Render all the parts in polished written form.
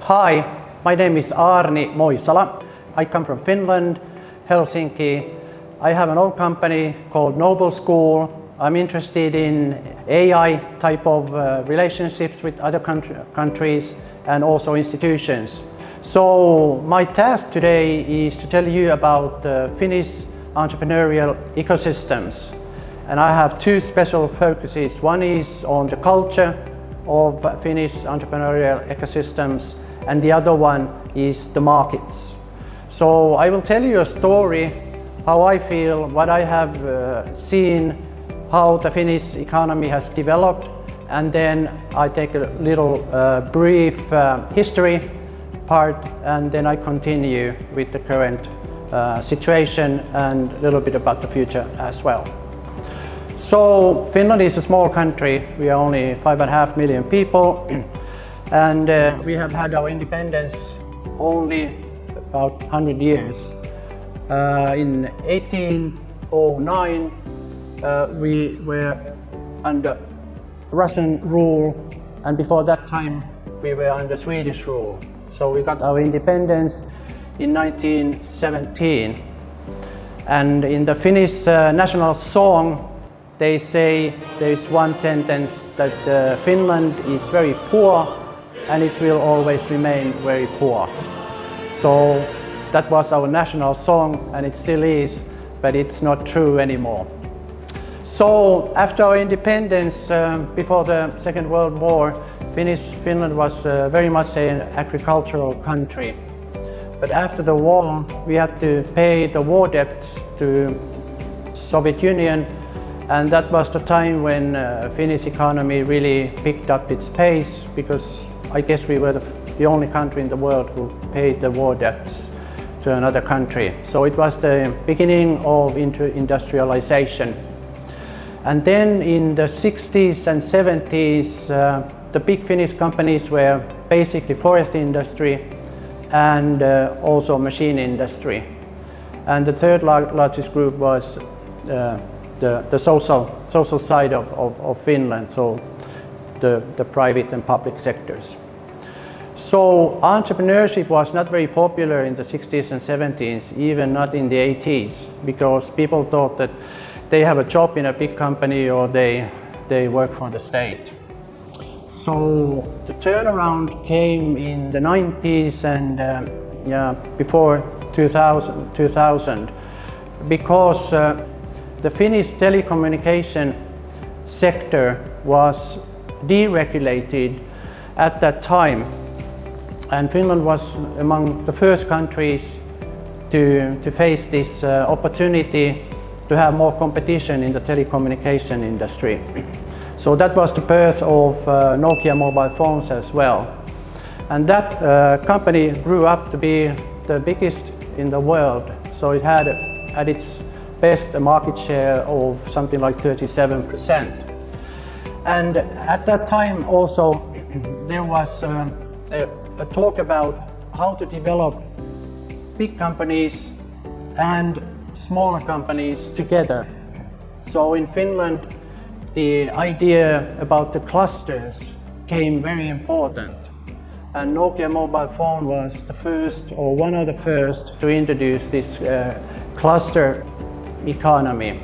Hi, my name is Arni Moisala. I come from Finland, Helsinki. I have an old company called Noble School. I'm interested in AI type of relationships with other countries and also institutions. So my task today is to tell you about the Finnish entrepreneurial ecosystems. And I have two special focuses. One is on the culture of Finnish entrepreneurial ecosystems, and the other one is the markets. So I will tell you a story, how I feel, what I have seen, how the Finnish economy has developed, and then I take a little brief history part, and then I continue with the current situation and a little bit about the future as well. So Finland is a small country. We are only 5.5 million people, and we have had our independence only about 100 years. In 1809, we were under Russian rule, and before that time we were under Swedish rule. So we got our independence in 1917. And in the Finnish national song, they say there's one sentence that Finland is very poor and it will always remain very poor. So that was our national song, and it still is, but it's not true anymore. So after our independence, before the Second World War, Finland was very much an agricultural country. But after the war, we had to pay the war debts to Soviet Union, and that was the time when Finnish economy really picked up its pace, because I guess we were the only country in the world who paid the war debts to another country. So it was the beginning of industrialization. And then in the 60s and 70s, the big Finnish companies were basically forest industry and also machine industry. And the third largest group was the social side of Finland, so the private and public sectors. So entrepreneurship was not very popular in the 60s and 70s, even not in the 80s, because people thought that they have a job in a big company or they work for the state. So the turnaround came in the 90s and before 2000 because the Finnish telecommunication sector was deregulated at that time, and Finland was among the first countries to face this opportunity to have more competition in the telecommunication industry. So that was the birth of Nokia mobile phones as well. And that company grew up to be the biggest in the world. So it had at its best a market share of something like 37%. And at that time also there was a talk about how to develop big companies and smaller companies together. So in Finland, the idea about the clusters came very important. And Nokia mobile phone was the first, or one of the first, to introduce this cluster economy.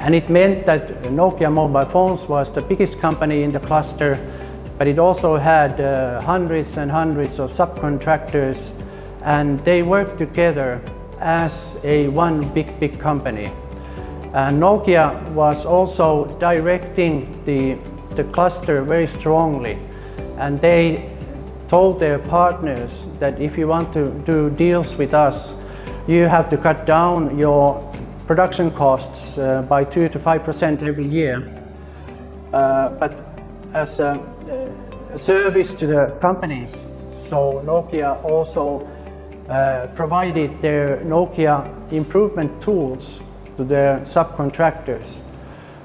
And it meant that Nokia mobile phones was the biggest company in the cluster, but it also had hundreds and hundreds of subcontractors, and they worked together as one big company. And Nokia was also directing the cluster very strongly, and they told their partners that if you want to do deals with us, you have to cut down your production costs by 2 to 5% every year. But as a service to the companies, so Nokia also provided their Nokia improvement tools to their subcontractors.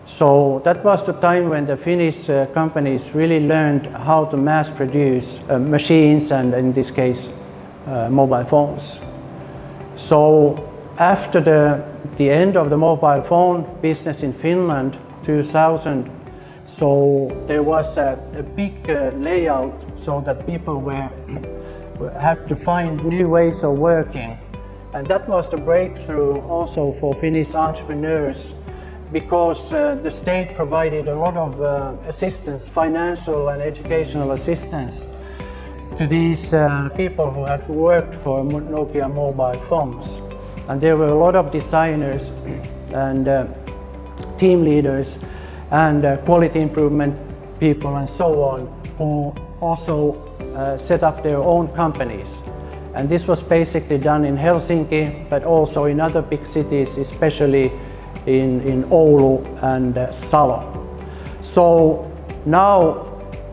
So that was the time when the Finnish companies really learned how to mass produce machines, and in this case mobile phones. So after the end of the mobile phone business in Finland, 2000, So there was a big layout so that people had to find new ways of working. And that was the breakthrough also for Finnish entrepreneurs, because the state provided a lot of assistance, financial and educational assistance, to these people who had worked for Nokia mobile phones. And there were a lot of designers and team leaders and quality improvement people and so on, who also set up their own companies. And this was basically done in Helsinki, but also in other big cities, especially in Oulu and Salo. So now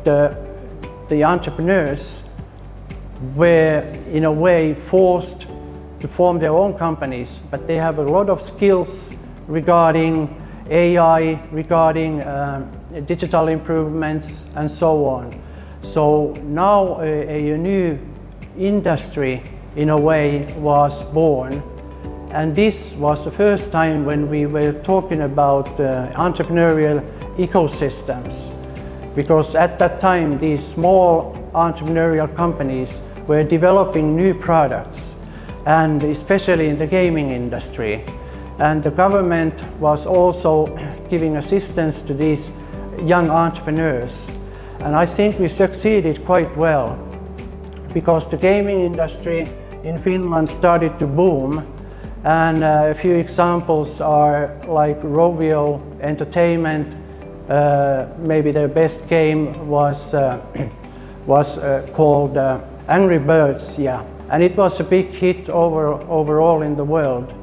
the entrepreneurs were in a way forced to form their own companies, but they have a lot of skills regarding AI, regarding digital improvements and so on. So now a new industry in a way was born, and this was the first time when we were talking about entrepreneurial ecosystems, because at that time these small entrepreneurial companies were developing new products, and especially in the gaming industry, and the government was also giving assistance to these young entrepreneurs, and I think we succeeded quite well, because the gaming industry in Finland started to boom. And a few examples are like Rovio Entertainment. Maybe their best game was called Angry Birds, yeah. And it was a big hit overall in the world.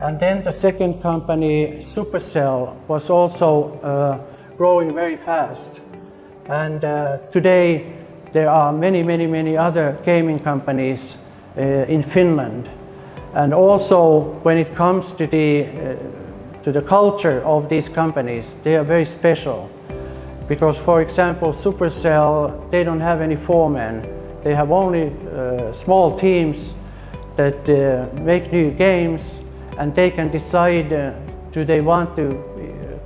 And then the second company, Supercell, was also growing very fast. And today there are many other gaming companies in Finland. And also when it comes to the culture of these companies, they are very special. Because for example, Supercell, they don't have any foremen. They have only small teams that make new games, and they can decide do they want to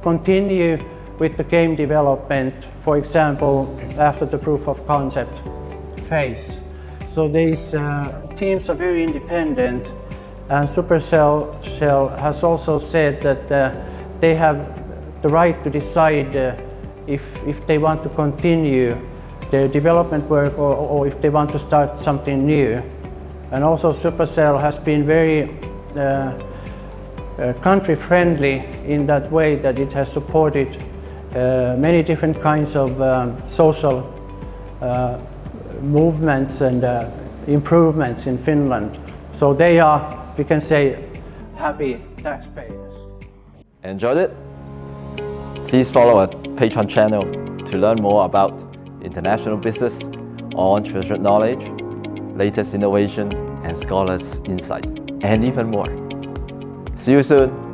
continue with the game development, for example, after the proof of concept phase. So these teams are very independent, and Supercell has also said that they have the right to decide if they want to continue their development work or if they want to start something new. And also Supercell has been very country friendly in that way that it has supported many different kinds of social movements and improvements in Finland. So they are, we can say, happy taxpayers. Enjoyed it? Please follow our Patreon channel to learn more about international business, entrepreneurship knowledge, latest innovation, and scholars' insights, and even more. See you soon!